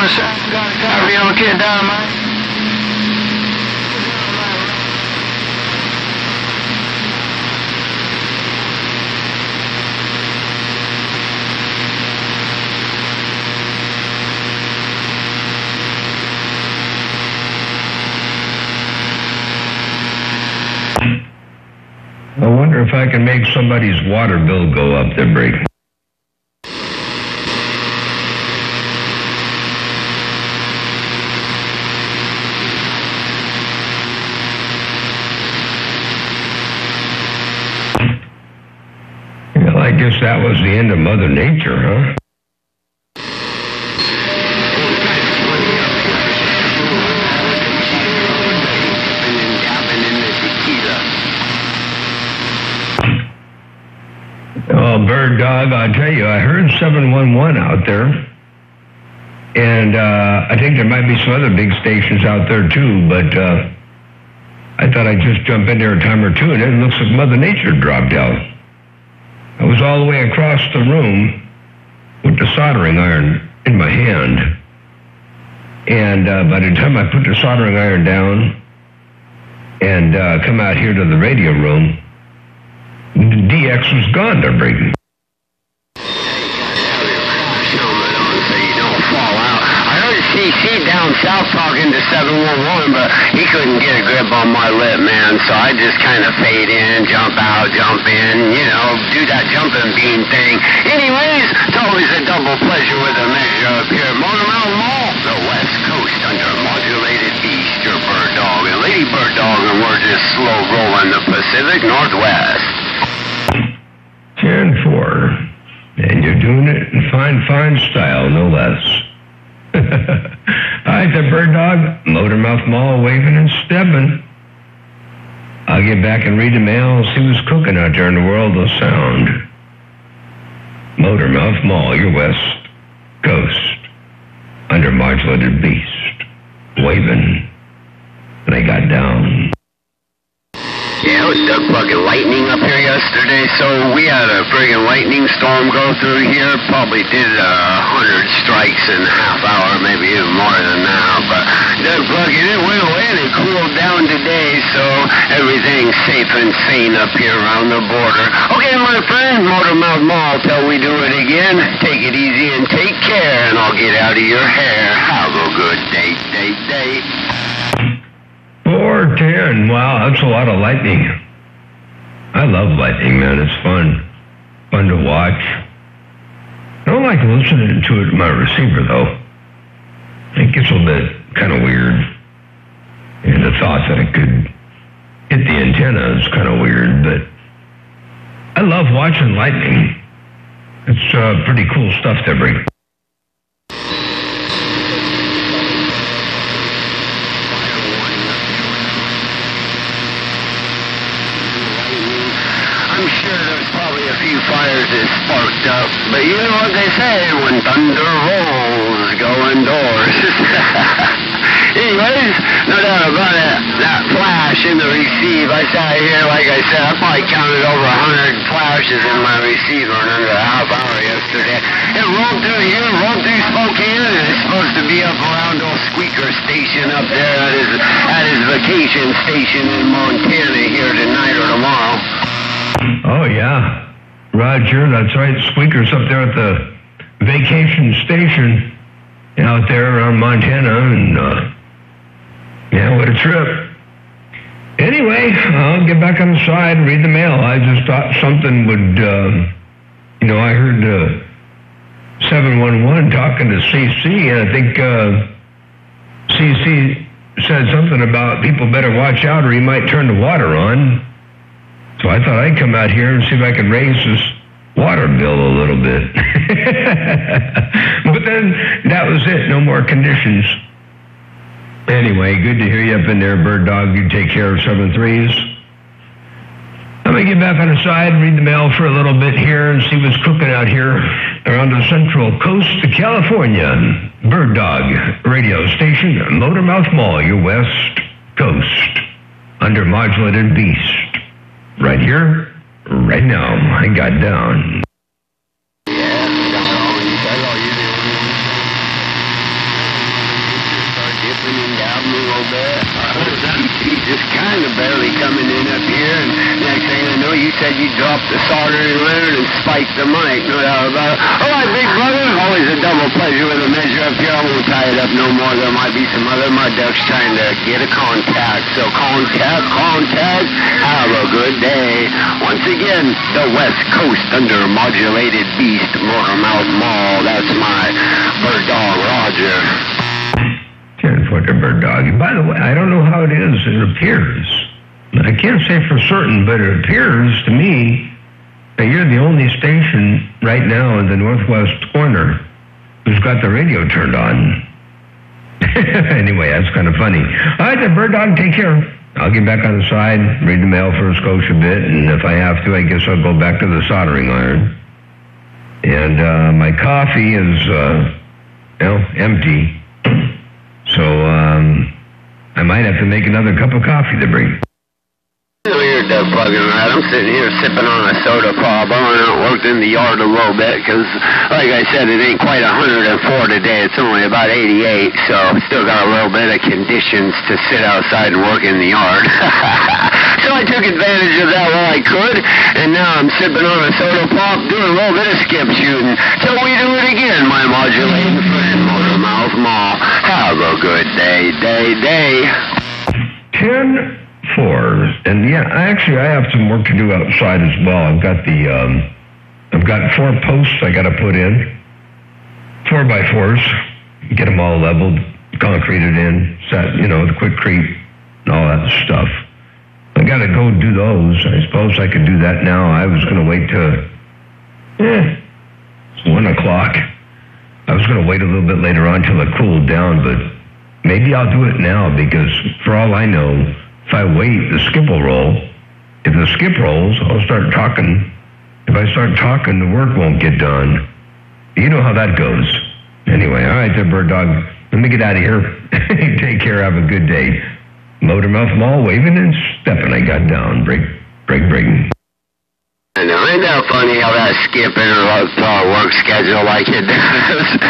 doing, sir? Are you okay, Dynamite? I wonder if I can make somebody's water bill go up there, Break. Well, I guess that was the end of Mother Nature, huh? Oh, Bird Dog, I tell you, I heard 711 out there, and I think there might be some other big stations out there too, but I thought I'd just jump in there a time or two, and it looks like Mother Nature dropped out. I was all the way across the room with the soldering iron in my hand, and by the time I put the soldering iron down and come out here to the radio room, DX was gone, they're breaking. CC down south talking to 711, but he couldn't get a grip on my lip, man, so I just kind of fade in, jump out, jump in, you know, do that jumping bean thing. Anyways, it's always a double pleasure with a measure up here at Motormount Mall, the West Coast under modulated beast, your Bird Dog and Lady Bird Dog, and we're just slow rolling the Pacific Northwest. 10-4, and you're doing it in fine style, no less. All right, the Bird Dog, Motormouth Mall, waving and stepping. I'll get back and read the mail and see what's cooking out there in the world of sound. Motormouth Mall, your West Coast, under modulated beast, waving. They got down. Yeah, it was the fucking lightning up here yesterday, so we had a friggin' lightning storm go through here. Probably did 100 strikes in a half hour, maybe even more than that. But it went away and it cooled down today, so everything's safe and sane up here around the border. Okay, my friend, Motormouth Mall, till we do it again, take it easy and take care, and I'll get out of your hair. Have a good day. 410. Wow, that's a lot of lightning. I love lightning, man. It's fun. Fun to watch. I don't like listening to it in my receiver, though. It gets a little bit kind of weird. And the thought that it could hit the antenna is kind of weird, but I love watching lightning. It's pretty cool stuff to bring. I'm sure there's probably a few fires that sparked up, but you know what they say, when thunder rolls, go indoors. Anyways, no doubt about it, that flash in the receive, I sat here, like I said, I probably counted over 100 flashes in my receiver in under a half hour yesterday. It rolled through here, rolled through Spokane, and it's supposed to be up around old Squeaker Station up there at his vacation station in Montana here tonight or tomorrow. Oh, yeah. Roger, that's right. Squeaker's up there at the vacation station out there around Montana, and yeah, what a trip. Anyway, I'll get back on the side and read the mail. I just thought something would, I heard 711 talking to CC, and I think CC said something about people better watch out or he might turn the water on. So I thought I'd come out here and see if I could raise this water bill a little bit. But then that was it. No more conditions. Anyway, good to hear you up in there, Bird Dog. You take care of 7-3s. Let me get back on the side, read the mail for a little bit here and see what's cooking out here around the central coast of California. Bird Dog radio station, Motormouth Mall, your West Coast, under modulated beast. Right here, right now, I got down. drop the soldering iron and spike the mic, no doubt about it. All right, big brother, always a double pleasure with a measure up here. I won't tie it up no more. There might be some other mud ducks trying to get a contact. So contact. Have a good day. Once again, the West Coast under modulated beast, Motormouth Mall. That's my bird dog, Roger. 10-foot bird dog. By the way, I don't know how it is. It appears. I can't say for certain, but it appears to me that you're the only station right now in the northwest corner who's got the radio turned on. Anyway, that's kind of funny. All right, then, bird dog, take care. I'll get back on the side, read the mail for a skosh a bit, and if I have to, I guess I'll go back to the soldering iron. And my coffee is, empty. So I might have to make another cup of coffee to bring. You're dead plugging right. I'm sitting here sipping on a soda pop. I went out and worked in the yard a little bit because, like I said, it ain't quite 104 today. It's only about 88, so still got a little bit of conditions to sit outside and work in the yard. So I took advantage of that while I could, and now I'm sipping on a soda pop, doing a little bit of skip shooting. Till we do it again, my modulating friend, Motormouth Mall. Have a good day. 10-4, and yeah, actually, I have some work to do outside as well. I've got 4 posts I got to put in, 4x4s, get them all leveled, concreted in, set, the quickcrete and all that stuff. I got to go do those. I suppose I could do that now. I was going to wait till it's 1 o'clock. I was going to wait a little bit later on till it cooled down, but maybe I'll do it now because for all I know, if I wait, the skip will roll. If the skip rolls, I'll start talking. If I start talking, the work won't get done. You know how that goes. Anyway, all right there, bird dog. Let me get out of here. Take care. Have a good day. Motormouth Mall, waving and stepping. I got down. Break. I know, ain't that funny how that skip interrupts our work schedule like it does?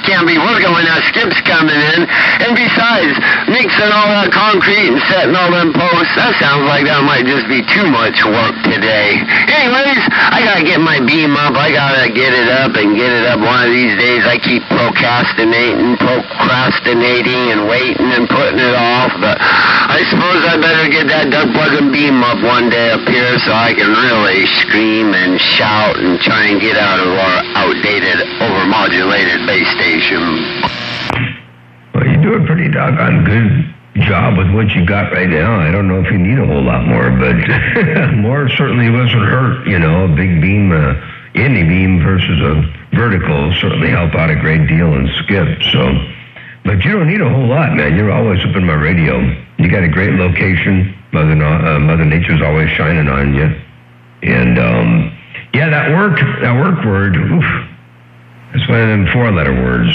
Can't be working when that skip's coming in. And besides, mixing all that concrete and setting all them posts, that sounds like that might just be too much work today. Anyways, I gotta get my beam up. I gotta get it up one of these days. I keep procrastinating and waiting and putting it off, but I suppose I better get that duck plugging beam up one day up here so I can really scream and shout and try and get out of our outdated, overmodulated base station. Well, you do a pretty doggone good job with what you got right now. I don't know if you need a whole lot more, but more certainly wasn't hurt. A big beam, any beam versus a vertical certainly help out a great deal in skip. So, but you don't need a whole lot, man. You're always up in my radio. You got a great location. Mother Nature's always shining on you. And yeah, that work word. Oof, that's one of them 4-letter words.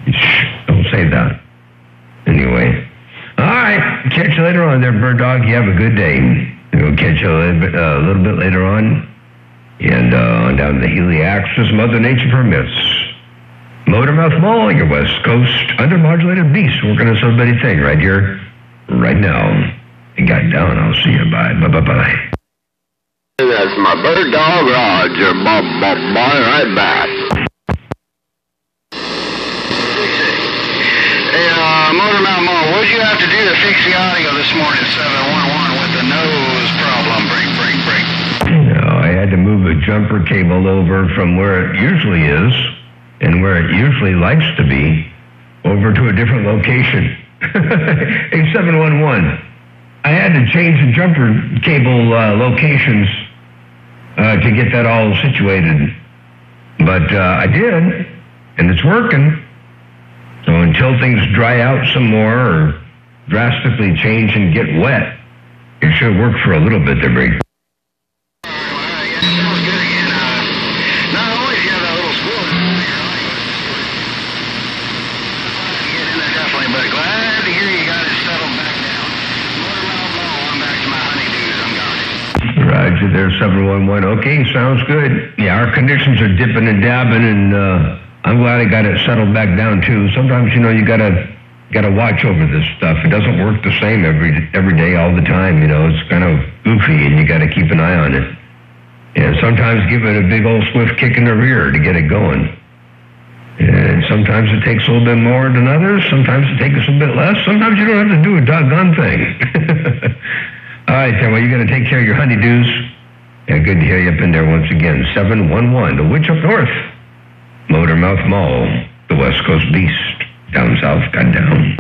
Shh, don't say that. Anyway, all right. Catch you later on, there, bird dog. You have a good day. We'll catch you a little bit later on, and on down the Healy axis, Mother Nature permits. Motormouth Mall, your West Coast undermodulated beast, working on somebody's thing right here, right now. You got down. I'll see you. Bye. Bye. That's my bird dog, Roger. Bye, right back. Hey, Motormouth Mall, what'd you have to do to fix the audio this morning, 711, with the nose problem? Break. I had to move a jumper cable over from where it usually is and where it usually likes to be over to a different location. Hey, 711. I had to change the jumper cable locations to get that all situated. But I did, and it's working. So until things dry out some more or drastically change and get wet, it should work for a little bit there, Brady. Roger there, 711. Okay, sounds good. Yeah, our conditions are dipping and dabbing, and I'm glad I got it settled back down, too. Sometimes, you gotta got to watch over this stuff. It doesn't work the same every day, all the time. You know, it's kind of goofy, and you got to keep an eye on it. And sometimes give it a big old swift kick in the rear to get it going. And sometimes it takes a little bit more than others. Sometimes it takes a bit less. Sometimes you don't have to do a doggone thing. All right, then, well, you got to take care of your honeydews. Yeah, good to hear you up in there once again. 711, the Witch up north. Motormouth Mall, the West Coast Beast. Down south, got down.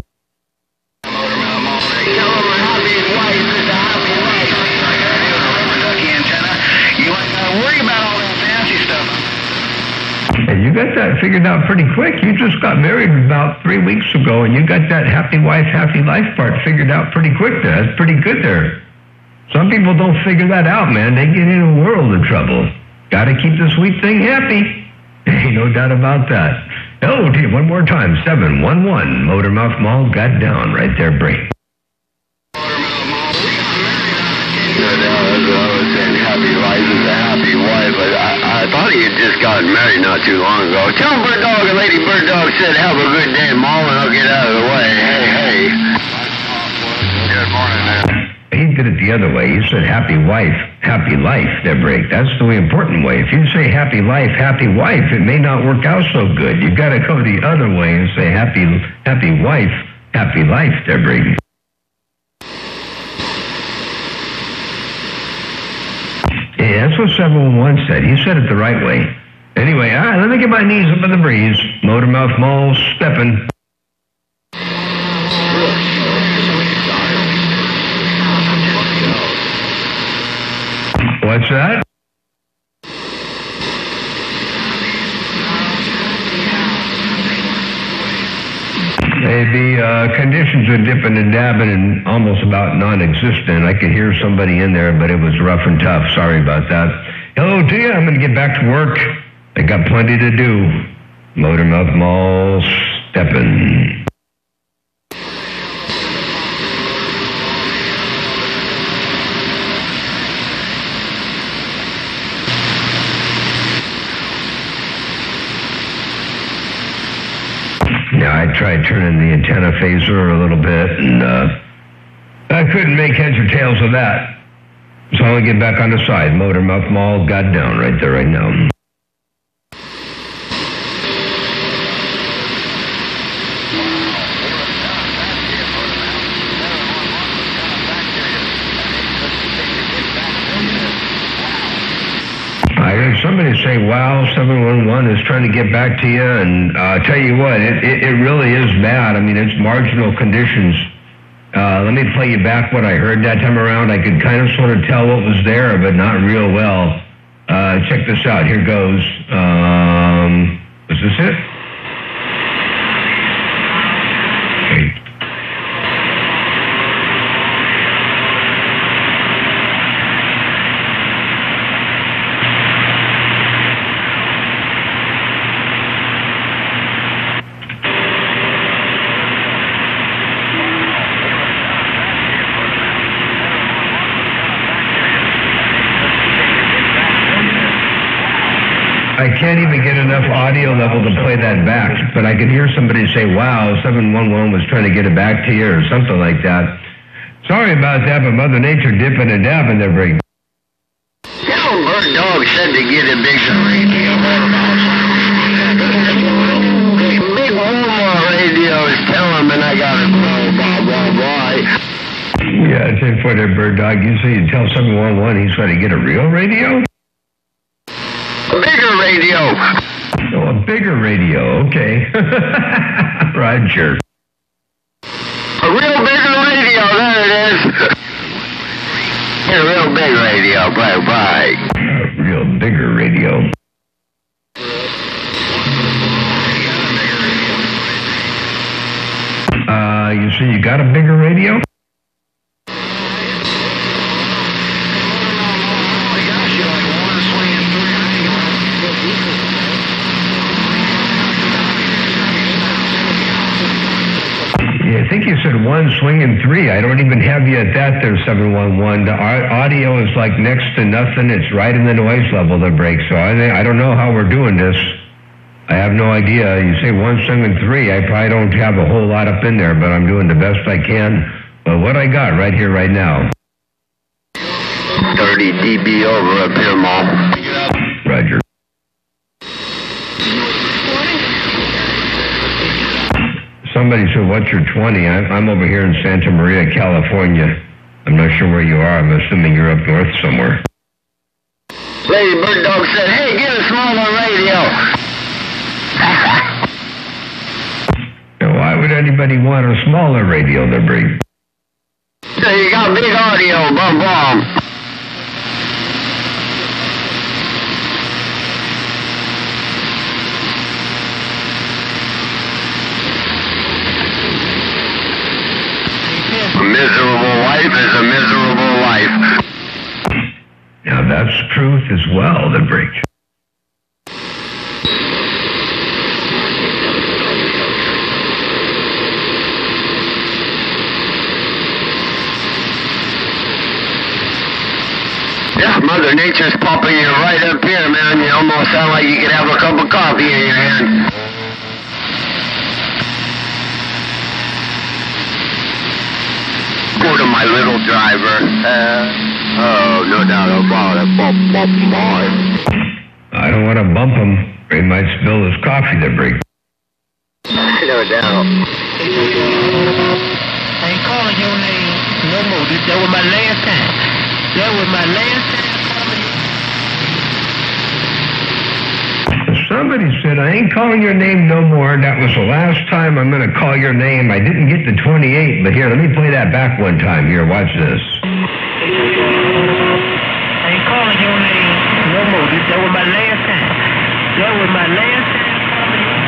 And you got that figured out pretty quick. You just got married about 3 weeks ago, and you got that happy wife, happy life part figured out pretty quick there. That's pretty good there. Some people don't figure that out, man. They get in a world of trouble. Got to keep the sweet thing happy. Ain't no doubt about that. Oh, dear, one more time. 711, Motormouth Mall, got down right there, break. Happy life is a happy wife, but I thought he had just gotten married not too long ago. Tell Bird Dog and Lady Bird Dog said, have a good day, Mall, and I'll get out of the way. Hey. Good morning, man. He did it the other way. He said happy wife, happy life, there, break. That's the important way. If you say happy life, happy wife, it may not work out so good. You've got to go the other way and say happy wife, happy life, there, break. Yeah, that's what 711 said. He said it the right way. Anyway, all right, let me get my knees up in the breeze. Motormouth Mall stepping. What's that? Maybe conditions are dipping and dabbing and almost about non-existent. I could hear somebody in there, but it was rough and tough. Sorry about that. Hello to you. I'm going to get back to work. I got plenty to do. Motormouth Mall stepping. Now, I tried turning the antenna phaser a little bit, and I couldn't make heads or tails of that. So I'm going to get back on the side. Motormouth Mall got down right there, right now. I heard somebody say, wow, 711 is trying to get back to you, and I'll tell you what, it really is bad. I mean, it's marginal conditions. Let me play you back what I heard that time around. I could kind of sort of tell what was there, but not real well. Check this out. Here goes. Is this it? Okay. I can't even get enough audio level to play that back, but I could hear somebody say, wow, 711 was trying to get it back to you or something like that. Sorry about that, but Mother Nature dipping and dabbing there, break. Tell Bird Dog said to get a bigger radio. Big Walmart radios, tell him, and I got it, blah, blah, blah. Yeah, I think for that Bird Dog, you say you tell 711 he's trying to get a real radio? A bigger radio. Oh, a bigger radio, okay. Roger. A real bigger radio, there it is. A real big radio, bye-bye. A real bigger radio. You say you got a bigger radio? I think you said one swinging three. I don't even have you at that there, 711. The audio is like next to nothing. It's right in the noise level that breaks. So I don't know how we're doing this. I have no idea. You say 173. I probably don't have a whole lot up in there, but I'm doing the best I can. But what I got right here, right now. 30 dB over up here, Mom. Roger. Somebody said, what's your 20? I'm over here in Santa Maria, California. I'm not sure where you are. I'm assuming you're up north somewhere. Lady Bird Dog said, hey, get a smaller radio. Now, why would anybody want a smaller radio, the break? So you got big audio, bum bum. A miserable life is a miserable life. Now, that's truth as well, the break. Yeah, Mother Nature's popping you right up here, man. You almost sound like you could have a cup of coffee in your hand. Go to my little driver. Oh, no doubt about it. Bump, bump, bump. I don't want to bump him. He might spill his coffee, the break. No doubt. I ain't calling your name no more. That was my last time. That was my last time calling you. Somebody said, I ain't calling your name no more. That was the last time I'm going to call your name. I didn't get to 28, but here, let me play that back one time. Here, watch this. I ain't calling your name no more. That was my last time. That was my last time calling you.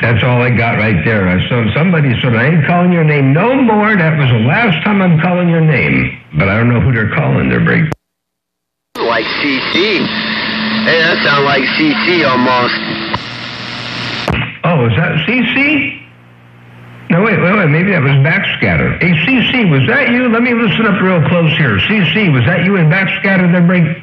That's all I got right there. Somebody said, I ain't calling your name no more. That was the last time I'm calling your name. But I don't know who they're calling. They're break. Like CC. Hey, that sounds like CC almost. Oh, is that CC? No, wait. Maybe that was Backscatter. Hey, CC, was that you? Let me listen up real close here. CC, was that you in Backscatter there, break?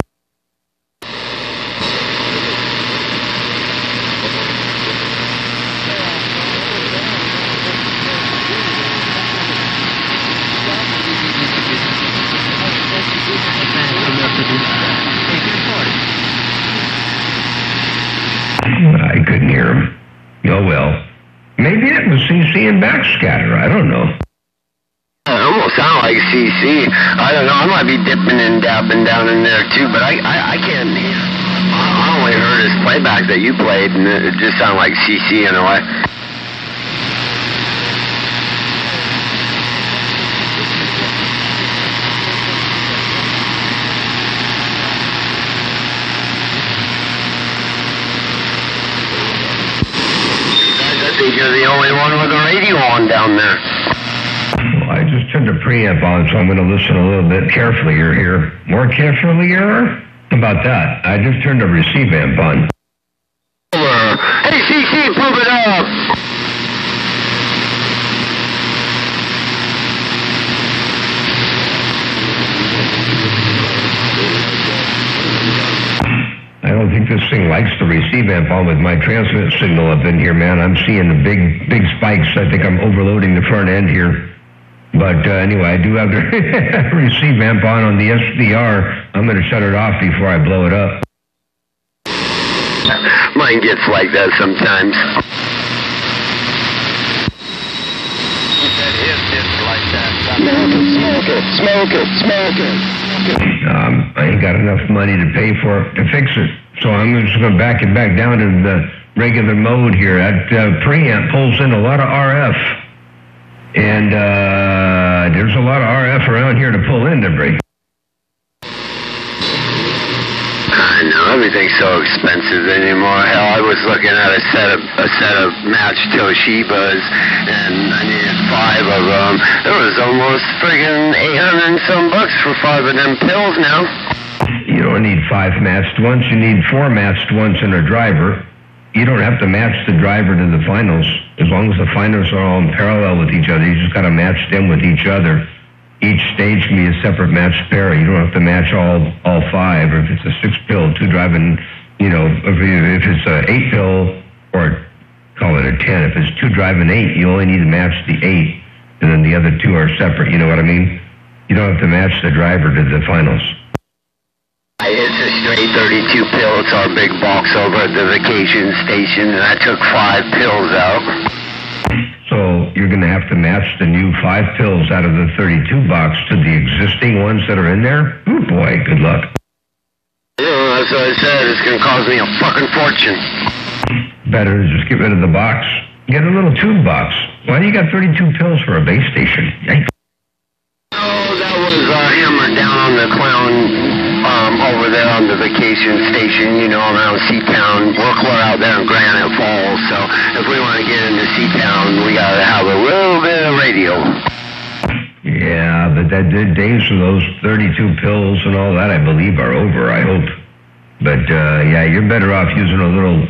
I couldn't hear him. Oh, well. Maybe it was CC and Backscatter. I don't know. It almost sound like CC. I don't know. I might be dipping and dabbing down in there, too, but I can't hear. I only heard his playback that you played, and it just sounded like CC in a way. I think you're the only one with a radio on down there. Well, I just turned the preamp on, so I'm going to listen a little bit carefullier here. More carefullier? How about that? I just turned the receive amp on. Hey, CC, pump it up! I don't think this thing likes the receive amp on with my transmit signal up in here, man. I'm seeing the big spikes. I think I'm overloading the front end here. But anyway, I do have the receive amp on the SDR. I'm going to shut it off before I blow it up. Mine gets like that sometimes. Smoke it. I ain't got enough money to pay for it, to fix it. So I'm just going to back it back down to the regular mode here. That preamp pulls in a lot of RF. And there's a lot of RF around here to pull in to break. I know, everything's so expensive anymore. Hell, I was looking at a set of matched Toshibas, and I needed 5 of them. It was almost friggin' 800 and some bucks for 5 of them pills now. You don't need 5 matched ones. You need 4 matched ones and a driver. You don't have to match the driver to the finals. As long as the finals are all in parallel with each other, you just got to match them with each other. Each stage can be a separate matched pair. You don't have to match all 5. Or if it's a 6-pill, 2 driving if it's a 8 pill, or call it a 10, if it's 2 driving 8, you only need to match the 8, and then the other 2 are separate, you know what I mean? You don't have to match the driver to the finals. It's a straight 32 pill. It's our big box over at the vacation station, and I took 5 pills out. So you're going to have to match the new 5 pills out of the 32 box to the existing ones that are in there? Oh boy, good luck. That's what I said. It's going to cost me a fucking fortune. Better to just get rid of the box. Get a little tube box. Why do you got 32 pills for a base station? Yikes. Oh, that was hammered down on the clown over there on the vacation station, around Seatown. We're out there in Granite Falls, so if we want to get into Seatown, we got to have a little bit of radio. Yeah, but the days of those 32 pills and all that, I believe, are over, I hope. But, yeah, you're better off using a little,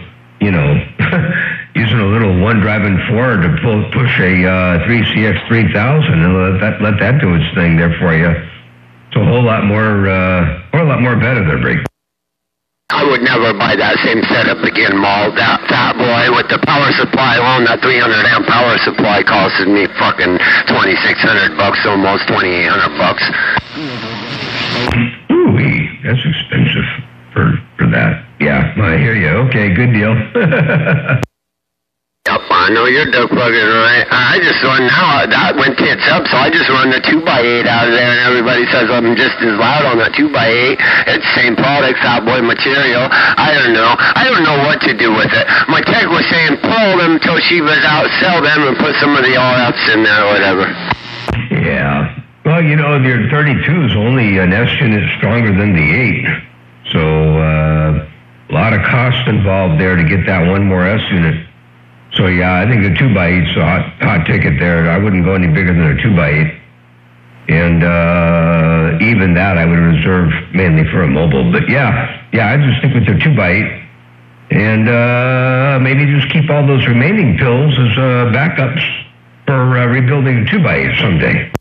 using a little one-driving Ford to push a 3CX3000 and let that do its thing there for you. It's a whole lot more better there, Break. I would never buy that same setup again, Maul. That fat boy with the power supply alone, that 300 amp power supply costed me fucking $2,600, almost $2,800. Ooh, that's expensive for that. Yeah, I hear you. Okay, good deal. Yep, I know you're duck fucking right. I just run now. That went tits up, so I just run the 2x8 out of there, and everybody says I'm just as loud on that 2x8. It's same product, fat boy material. I don't know. I don't know what to do with it. My tech was saying pull them Toshibas out, sell them, and put some of the RFs in there or whatever. Yeah. Well, your 32 is only an S unit stronger than the 8. So, a lot of cost involved there to get that one more S unit. So, yeah, I think the 2x8's a hot ticket there. I wouldn't go any bigger than a 2x8. And even that I would reserve mainly for a mobile. But, yeah, I'd just stick with the 2x8. And maybe just keep all those remaining pills as backups for rebuilding the 2x8 someday.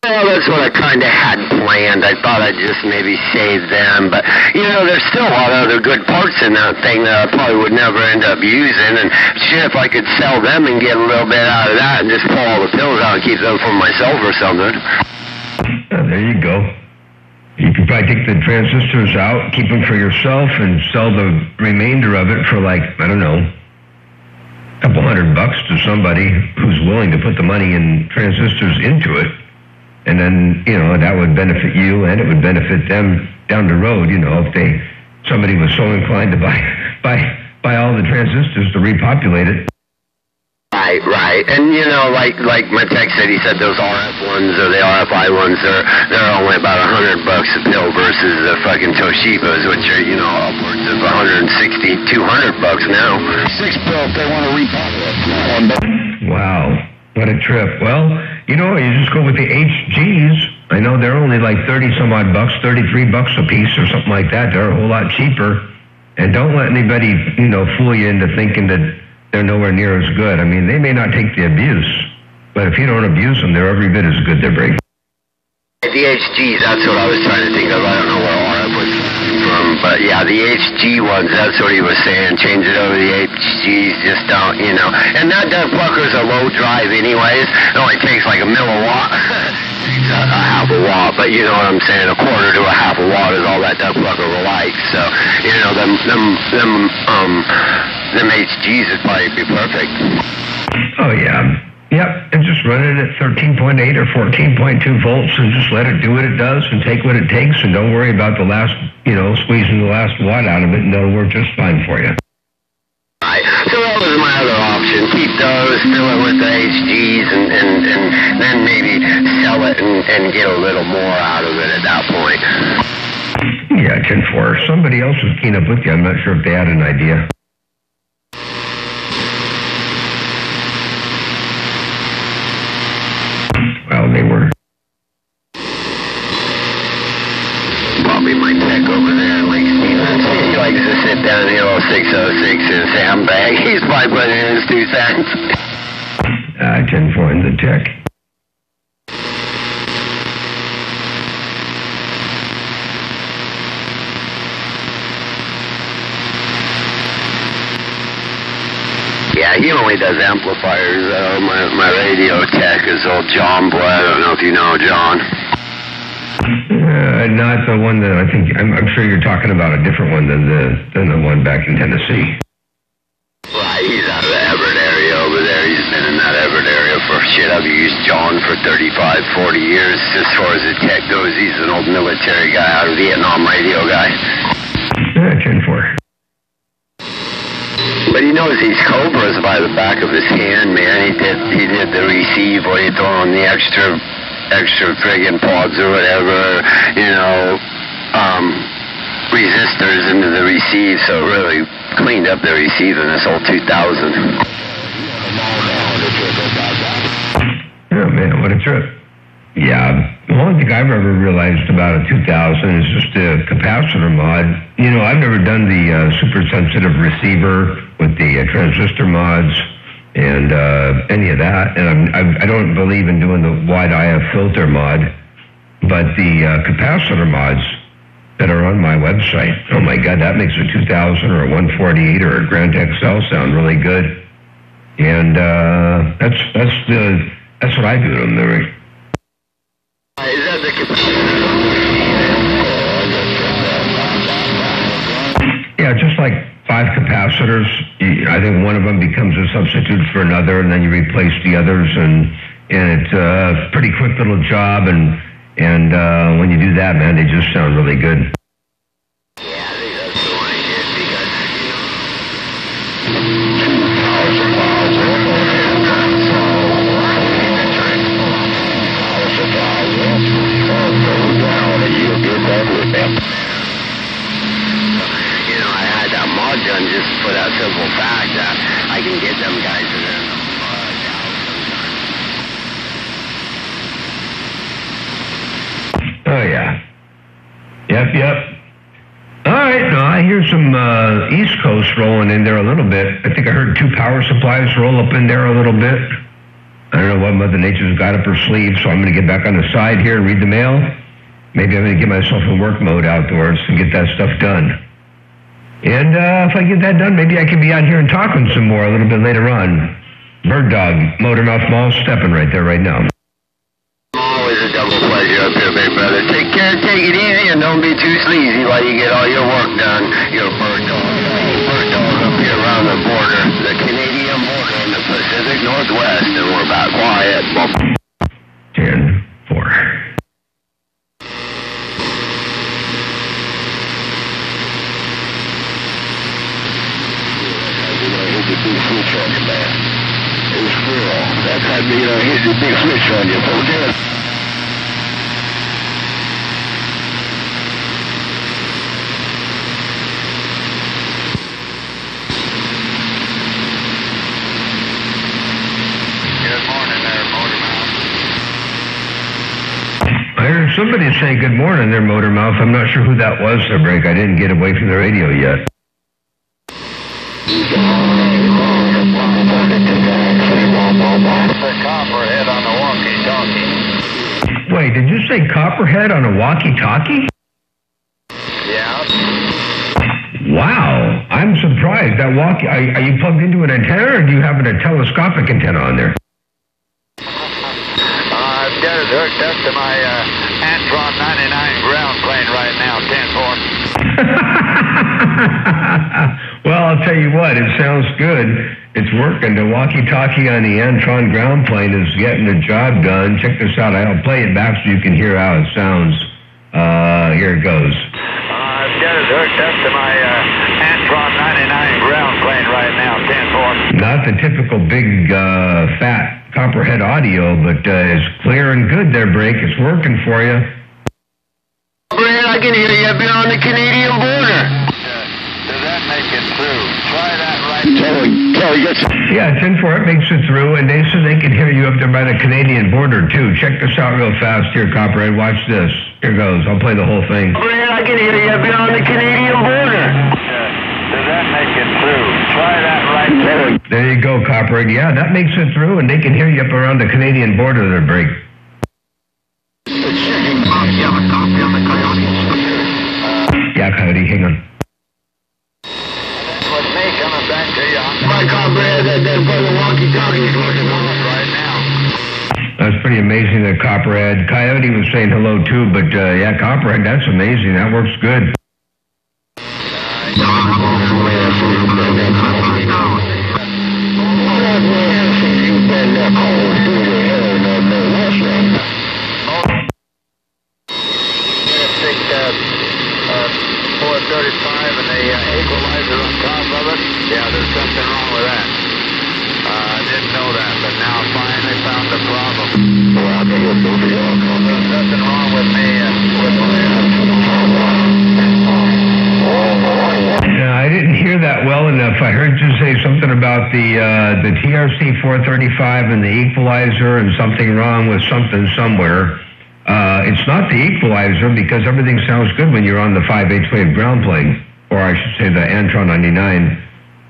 Well, that's what I kind of had planned. I thought I'd just maybe save them. But, there's still a lot of other good parts in that thing that I probably would never end up using. And shit, if I could sell them and get a little bit out of that and just pull all the pills out and keep them for myself or something. There you go. You could probably take the transistors out, keep them for yourself, and sell the remainder of it for a couple $100 to somebody who's willing to put the money in transistors into it. And then, that would benefit you, and it would benefit them down the road, if somebody was so inclined to buy all the transistors to repopulate it. Right. And, like my tech said, he said those RF ones or the RFI ones, they're only about $100 a pill versus the fucking Toshibas, which are, upwards of $160, $200 now. 6 pill if they want to repopulate. Wow. What a trip. Well, you just go with the HGs. I know they're only like 30 some odd bucks, $33 a piece or something like that. They're a whole lot cheaper. And don't let anybody, fool you into thinking that they're nowhere near as good. I mean, they may not take the abuse, but if you don't abuse them, they're every bit as good, they're break. The HGs, that's what I was trying to think of. I don't know where RF was from, but yeah, the HG ones, that's what he was saying. Change it over to the HGs, just don't, And that fucker's a low drive anyways. It only takes like a milliwatt. It's a half a watt, but you know what I'm saying? A quarter to a half a watt is all that fucker will like. So, them HGs would probably be perfect. Oh, yeah. Yep, and just run it at 13.8 or 14.2 volts and just let it do what it does and take what it takes and don't worry about the last, squeezing the last watt out of it, and that'll work just fine for you. Right. So that was my other option. Keep those, fill it with the HGs, and then maybe sell it and get a little more out of it at that point. Yeah, 10-4. Somebody else was keen up with you. I'm not sure if they had an idea. Well, they were. Probably my tech over there in Lake Stevens. He likes to sit down in the 606 and sandbag. He's probably putting in his 2 cents. 10-4 in the tech. Yeah, he only does amplifiers. My radio tech is old John Boy. I don't know if you know John. Not the one that I think. I'm sure you're talking about a different one than the one back in Tennessee. Right, he's out of the Everett area over there. He's been in that Everett area for shit. I've used John for 35, 40 years. As far as the tech goes, he's an old military guy, out of Vietnam radio guy. 10-4. But he knows these cobras by the back of his hand, man. He did the receive where you throw on the extra friggin' pods or whatever, resistors into the receive, so it really cleaned up the receive in this whole 2000. Oh man, what a trip. Yeah, the only thing I've ever realized about a 2000 is just a capacitor mod. I've never done the super sensitive receiver with the transistor mods and any of that, and I don't believe in doing the wide IF filter mod, but the capacitor mods that are on my website, oh my god, that makes a 2000 or a 148 or a Grand XL sound really good, and that's what I do to them. Is that the Yeah, just like 5 capacitors. I think one of them becomes a substitute for another, and then you replace the others, and it's a pretty quick little job, and when you do that, man, they just sound really good. Yeah, I think that's the one I did because, I had that mod done just for that simple fact that I can get them guys in there. Oh, yeah. Yep. All right, now I hear some East Coast rolling in there a little bit. I think I heard 2 power supplies roll up in there a little bit. I don't know what Mother Nature's got up her sleeve, so I'm going to get back on the side here and read the mail. Maybe I'm going to get myself in work mode outdoors and get that stuff done. And if I get that done, maybe I can be out here and talking some more a little bit later on. Bird Dog, Motormouth Mall, stepping right there right now. Always a double pleasure up here, big brother. Take care, take it easy, and don't be too sleazy while you get all your work done. You're a bird dog up here around the border, the Canadian border in the Pacific Northwest, and we're about quiet. 10-4. Big switch on you, man. It's full. That's how hit the big switch on you. Okay. Good morning there, Motormouth. I heard somebody say good morning there, Motormouth. I'm not sure who that was there, Break. I didn't get away from the radio yet. Copperhead on the walkie-talkie. Wait, did you say Copperhead on a walkie-talkie? Yeah. Wow, I'm surprised. That walkie, are you plugged into an antenna, or do you have a telescopic antenna on there? I've got it hooked up to my Antron 99 ground plane right now, 10-4. Well, I'll tell you what, it sounds good. It's working. The walkie-talkie on the Antron ground plane is getting the job done. Check this out. I'll play it back so you can hear how it sounds. Here it goes. I've got it hooked up to my Antron 99 ground plane right now, 10-4. Not the typical big, fat Copperhead audio, but it's clear and good there, Break. It's working for you. Brad, I can hear you up here on the Canadian border. Does that make it through? Try that right there. Yeah, 10-4, it makes it through, and they said they can hear you up there by the Canadian border, too. Check this out real fast here, Copperhead. Watch this. Here goes. I'll play the whole thing. Brad, I can hear you up here on the Canadian border. Does that make it through? Try that right there. There you go, Copperhead. Yeah, that makes it through, and they can hear you up around the Canadian border there, Break. Yeah, Coyote, hang on. With me coming back to you. My Copperhead, that fucking walkie-talkie's working on us right now. That's pretty amazing that Copperhead. Coyote was saying hello too, but yeah, Copperhead, that's amazing. That works good. And the equalizer on top of it, yeah, there's something wrong with that. I didn't know that, but now I finally found the problem. There's nothing wrong with me. I didn't hear that well enough. I heard you say something about the TRC 435 and the equalizer and something wrong with something somewhere. It's not the equalizer because everything sounds good when you're on the 5/8 wave ground plane, or I should say the Antron 99,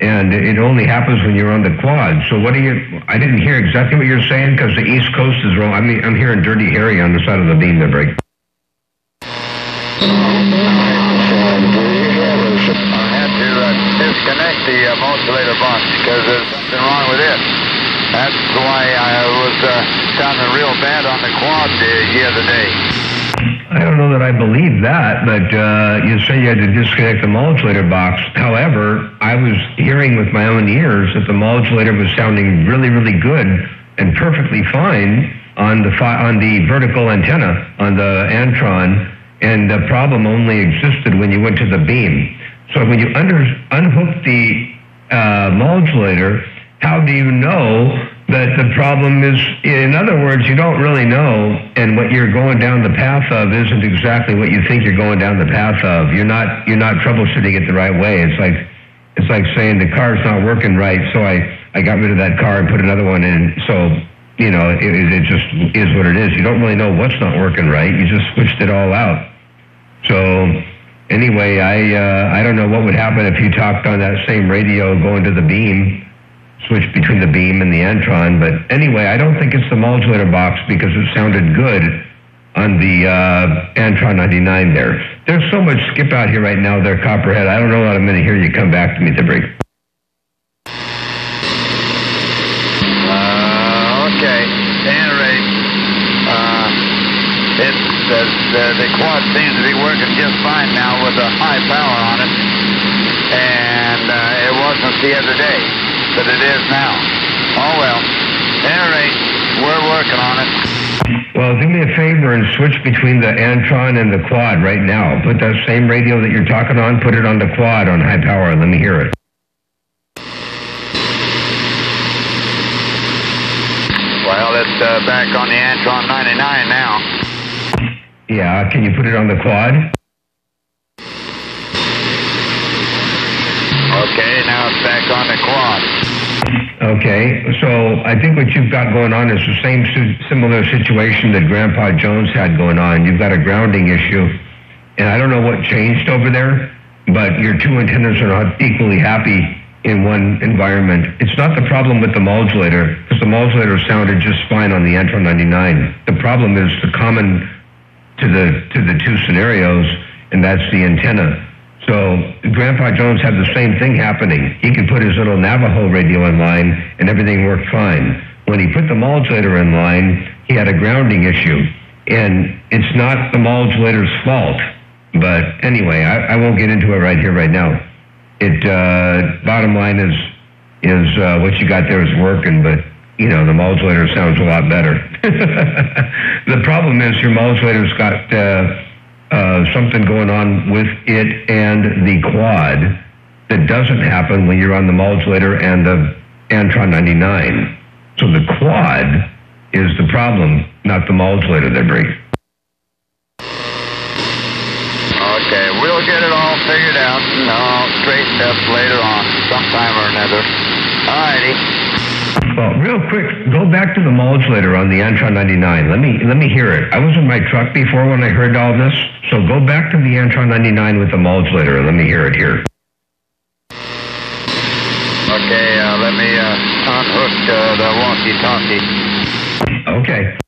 and it only happens when you're on the quad. So what do you? I didn't hear exactly what you're saying because the East Coast is wrong. I mean, I'm hearing Dirty Harry on the side of the beam that break. I had to disconnect the modulator box because there's something wrong with it. That's why I was sounding real bad on the quad the other day. I don't know that I believe that, but you say you had to disconnect the modulator box. However, I was hearing with my own ears that the modulator was sounding really, really good and perfectly fine on the vertical antenna on the Antron, and the problem only existed when you went to the beam. So when you unhook the modulator, how do you know that the problem is, in other words, you don't really know, and what you're going down the path of isn't exactly what you think you're going down the path of. You're not troubleshooting it the right way. It's like saying the car's not working right, so I got rid of that car and put another one in. So, you know, it just is what it is. You don't really know what's not working right. You just switched it all out. So anyway, I don't know what would happen if you talked on that same radio going to the beam, switch between the beam and the Antron. But anyway, I don't think it's the modulator box because it sounded good on the Antron 99 there. There's so much skip out here right now there, Copperhead. I don't know that I'm going to hear you come back to me at the break. Okay. Anyway, the quad seems to be working just fine now with a high power on it. And it wasn't the other day. But it is now. Oh, well. Anyway, we're working on it. Well, do me a favor and switch between the Antron and the quad right now. Put that same radio that you're talking on, put it on the quad on high power, and let me hear it. Well, it's back on the Antron 99 now. Yeah, can you put it on the quad? Okay, now it's back on the quad. Okay, so I think what you've got going on is the same similar situation that Grandpa Jones had going on. You've got a grounding issue, and I don't know what changed over there, but your two antennas are not equally happy in one environment. It's not the problem with the modulator, because the modulator sounded just fine on the Antron 99. The problem is the common to the two scenarios, and that's the antenna. So Grandpa Jones had the same thing happening. He could put his little Navajo radio in line and everything worked fine. When he put the modulator in line, he had a grounding issue. And it's not the modulator's fault. But anyway, I won't get into it right here, right now. Bottom line is what you got there is working, but you know, the modulator sounds a lot better. The problem is your modulator's got something going on with it and the quad that doesn't happen when you're on the modulator and the Antron 99. So the quad is the problem, not the modulator that breaks. Okay, we'll get it all figured out and all straightened up later on, sometime or another. All righty. Well, real quick, go back to the modulator on the Antron 99. Let me hear it. I was in my truck before when I heard all this, so go back to the Antron 99 with the modulator and let me hear it here. Okay, let me unhook the walkie-talkie. Okay.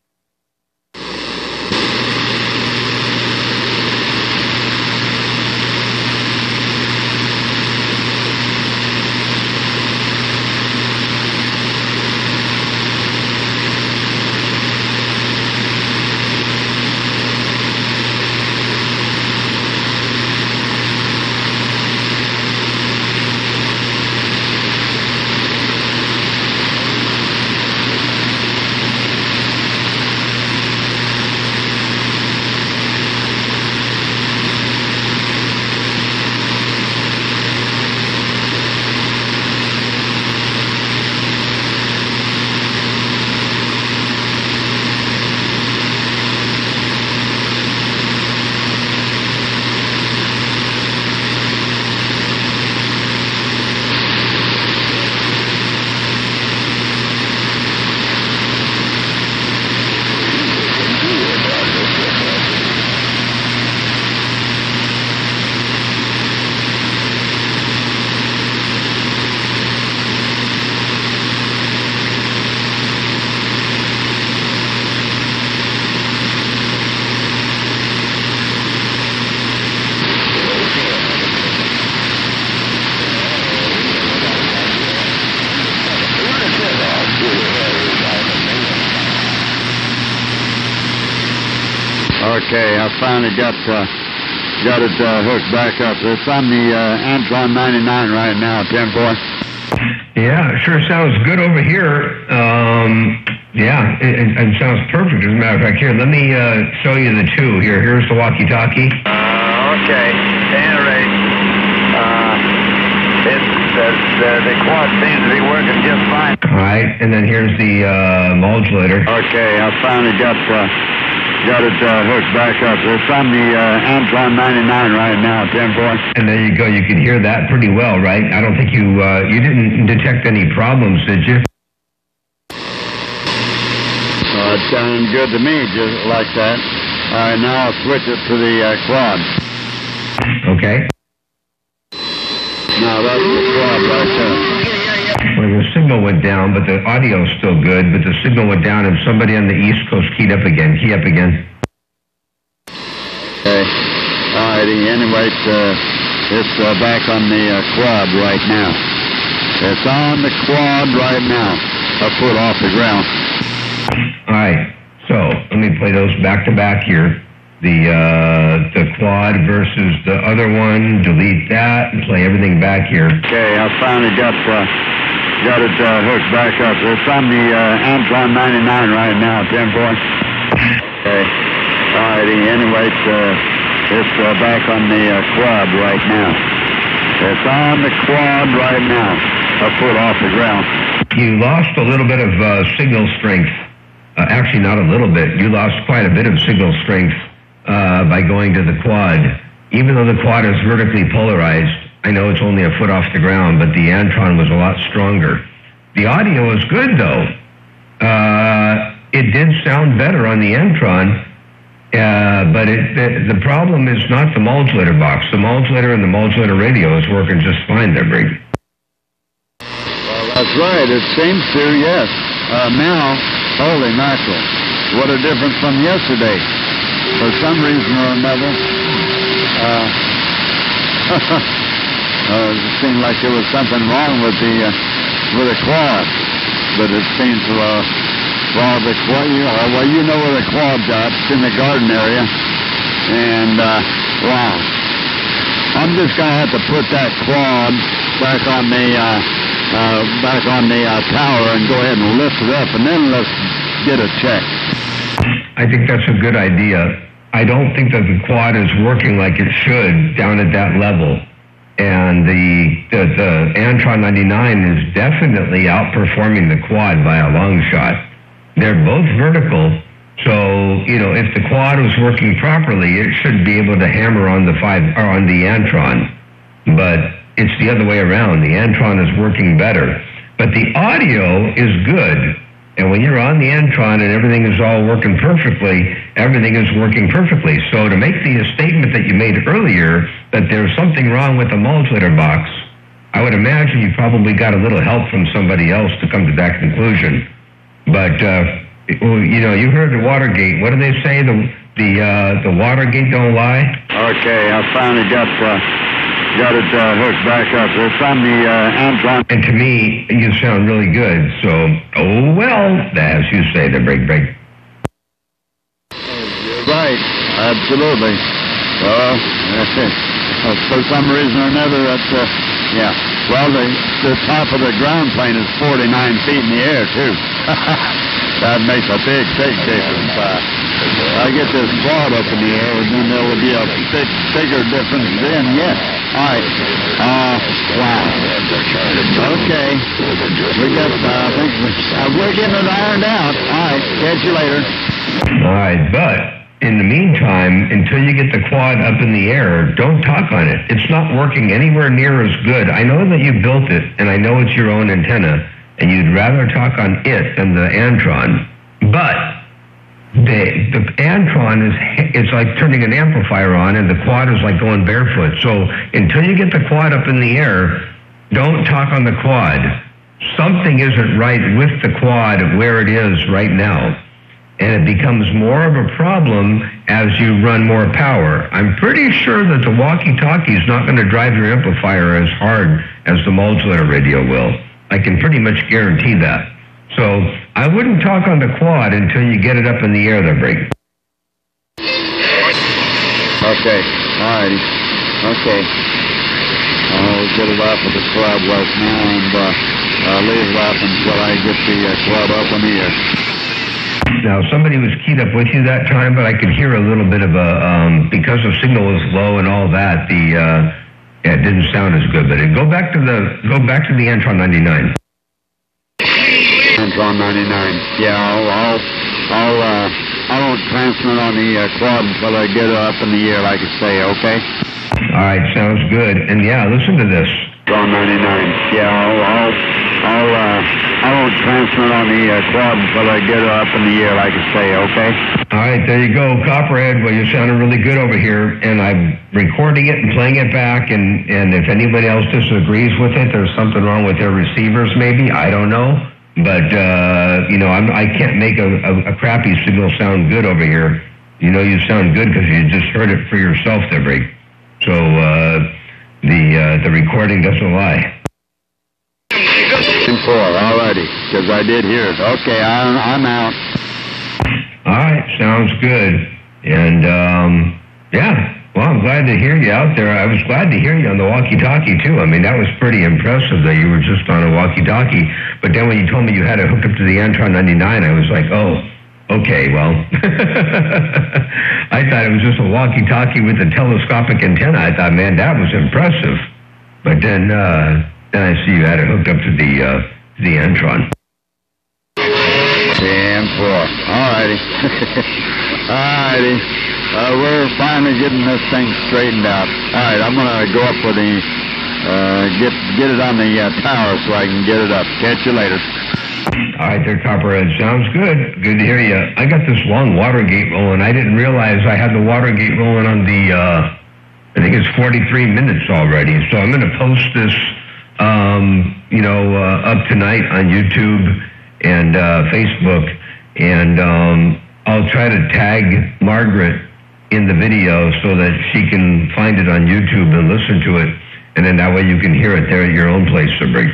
Okay, I finally got it hooked back up. It's on the Antron 99 right now, 10-4. Yeah, it sure sounds good over here. Yeah, it sounds perfect. As a matter of fact, here, let me show you the two. Here's the walkie-talkie. Okay, stand ready. The quad seems to be working just fine. All right, and then here's the modulator. Okay, I finally got it hooked back up. It's on the Antron 99 right now, 10-4. And there you go. You can hear that pretty well, right? I don't think you didn't detect any problems, did you? It sounded good to me, just like that. All right, now I'll switch it to the quad. Okay. Now that's the quad right there. Well, the signal went down, but the audio's still good, but the signal went down and somebody on the East Coast keyed up again. Key up again. Okay. All righty. Anyway, it's back on the quad right now. It's on the quad right now. A foot off the ground. All right. So let me play those back to back here. The quad versus the other one. Delete that and play everything back here. Okay. I finally got it hooked back up. It's on the Antron 99 right now, 10-4. Okay. All righty. Anyway, it's back on the quad right now. It's on the quad right now. A foot off the ground. You lost a little bit of signal strength. Actually, not a little bit. You lost quite a bit of signal strength by going to the quad. Even though the quad is vertically polarized, I know it's only a foot off the ground, but the Antron was a lot stronger. The audio is good, though. It did sound better on the Antron, but the problem is not the modulator box. The modulator and the modulator radio is working just fine there, Briggs. Well, that's right. It seems to, yes. Now, holy mackerel, what a difference from yesterday. For some reason or another, it seemed like there was something wrong with the quad. But it seems the quad, you know where the quad's at. It's in the garden area. And, wow. I'm just going to have to put that quad back on the tower and go ahead and lift it up, and then let's get it checked. I think that's a good idea. I don't think that the quad is working like it should down at that level. And the Antron 99 is definitely outperforming the quad by a long shot. They're both vertical, so if the quad was working properly, it should be able to hammer on the Antron. But it's the other way around. The Antron is working better. But the audio is good. And when you're on the Antron and everything is all working perfectly, everything is working perfectly. So to make the statement that you made earlier that there's something wrong with the modulator box, I would imagine you probably got a little help from somebody else to come to that conclusion. But, you heard the Watergate. What do they say? The Watergate don't lie? Okay, I finally got it hooked back up. It's on the Antron. And to me, you sound really good. So, oh well, as you say, the break. You're right, absolutely. Well, for some reason or another, yeah. Well, the top of the ground plane is 49 feet in the air, too. That makes a big difference. I get this quad up in the air, and then there will be a bigger difference then, yes. All right. Wow. Okay. We're getting it ironed out. All right. Catch you later. All right, but in the meantime, until you get the quad up in the air, don't talk on it. It's not working anywhere near as good. I know that you built it, and I know it's your own antenna, and you'd rather talk on it than the Antron. But the Antron it's like turning an amplifier on, and the quad is like going barefoot. So until you get the quad up in the air, don't talk on the quad. Something isn't right with the quad where it is right now. And it becomes more of a problem as you run more power. I'm pretty sure that the walkie-talkie is not going to drive your amplifier as hard as the modulator radio will. I can pretty much guarantee that. So I wouldn't talk on the quad until you get it up in the air there, Briggs. Okay. All righty. Okay. I'll get it off of the club right now and leave it off until I get the club up in the air. Now, somebody was keyed up with you that time, but I could hear a little bit of a, because the signal was low and all that, it didn't sound as good. But go back to the Antron 99. Antron 99. Yeah, I won't transmit on the quad until I get it up in the air, like I say, okay? All right, sounds good. And yeah, listen to this. Antron 99. Yeah, I won't transmit on the quad until I get it up in the air, like I say, okay? All right, there you go, Copperhead. Well, you're sounding really good over here, and I'm recording it and playing it back, and if anybody else disagrees with it, there's something wrong with their receivers maybe, I don't know. But, I can't make a crappy signal sound good over here. You know you sound good because you just heard it for yourself there, Break. So, the recording doesn't lie. 4, all righty, because I did hear it. Okay, I'm out. All right, sounds good. And, well, I'm glad to hear you out there. I was glad to hear you on the walkie-talkie, too. I mean, that was pretty impressive that you were just on a walkie-talkie. But then when you told me you had it hooked up to the Antron 99, I was like, oh, okay, well. I thought it was just a walkie-talkie with a telescopic antenna. I thought, man, that was impressive. But then I see you had it hooked up to the Antron. 10-4. All righty. All righty. We're finally getting this thing straightened out. All right, I'm going to go up with the, get it on the tower so I can get it up. Catch you later. All right there, Copperhead. Sounds good. Good to hear you. I got this long Watergate rolling. I didn't realize I had the Watergate rolling on the, I think it's 43 minutes already. So I'm going to post this, up tonight on YouTube and Facebook. And I'll try to tag Margaret in the video so that she can find it on YouTube and listen to it. And then that way you can hear it there at your own place, Sabri.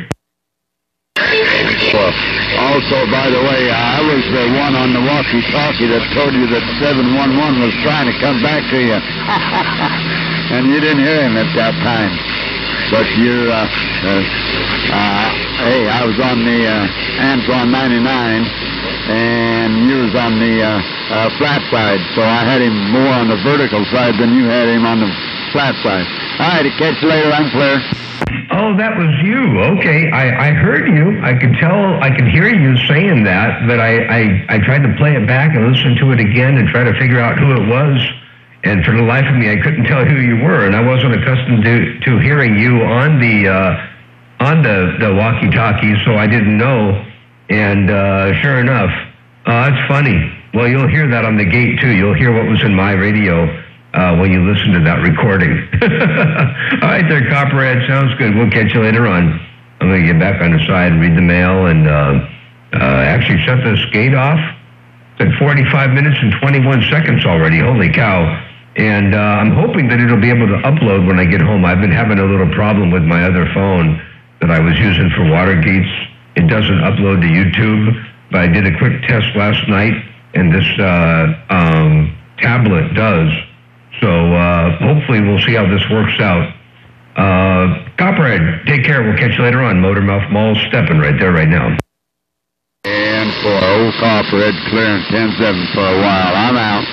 Also, by the way, I was the one on the walkie-talkie that told you that 711 was trying to come back to you. And you didn't hear him at that time. But you, hey, I was on the Antron 99, and you was on the flat side, so I had him more on the vertical side than you had him on the flat side. All right, catch you later. I'm clear. Oh, that was you. Okay, I heard you. I could tell, I could hear you saying that, but I tried to play it back and listen to it again and try to figure out who it was. And for the life of me, I couldn't tell who you were, and I wasn't accustomed to hearing you on the walkie-talkie, so I didn't know. And sure enough, it's funny. Well, you'll hear that on the gate too. You'll hear what was in my radio when you listen to that recording. All right, there, Copperhead. Sounds good. We'll catch you later on. I'm going to get back on the side and read the mail and actually shut this gate off. It's at 45 minutes and 21 seconds already. Holy cow. And I'm hoping that it'll be able to upload when I get home. I've been having a little problem with my other phone that I was using for Watergates. It doesn't upload to YouTube, but I did a quick test last night, and this tablet does. So hopefully we'll see how this works out. Copperhead, take care. We'll catch you later on. Motormouth Mall stepping right there right now. And for old Copperhead clearing 10-7 for a while. I'm out.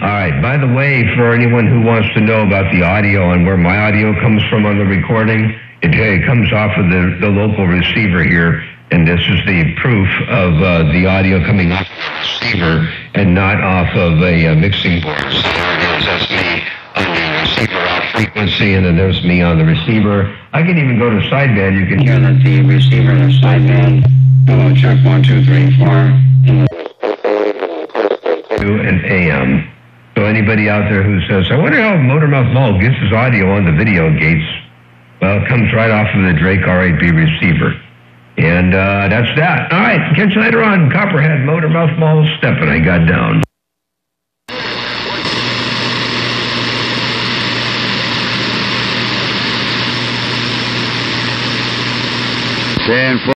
All right. By the way, for anyone who wants to know about the audio and where my audio comes from on the recording, it comes off of the local receiver here, and this is the proof of the audio coming off the receiver and not off of a mixing board. So there it is. That's me on the receiver off frequency, and then there's me on the receiver. I can even go to sideband. You can hear that the receiver and the sideband. Hello, check 1, 2, 3, 4. And AM. So anybody out there who says, I wonder how Motormouth Mall gets his audio on the video gates, well, it comes right off of the Drake R8B receiver. And that's that. All right, catch you later on. Copperhead, Motormouth Mall, stepping. I got down. 10-4.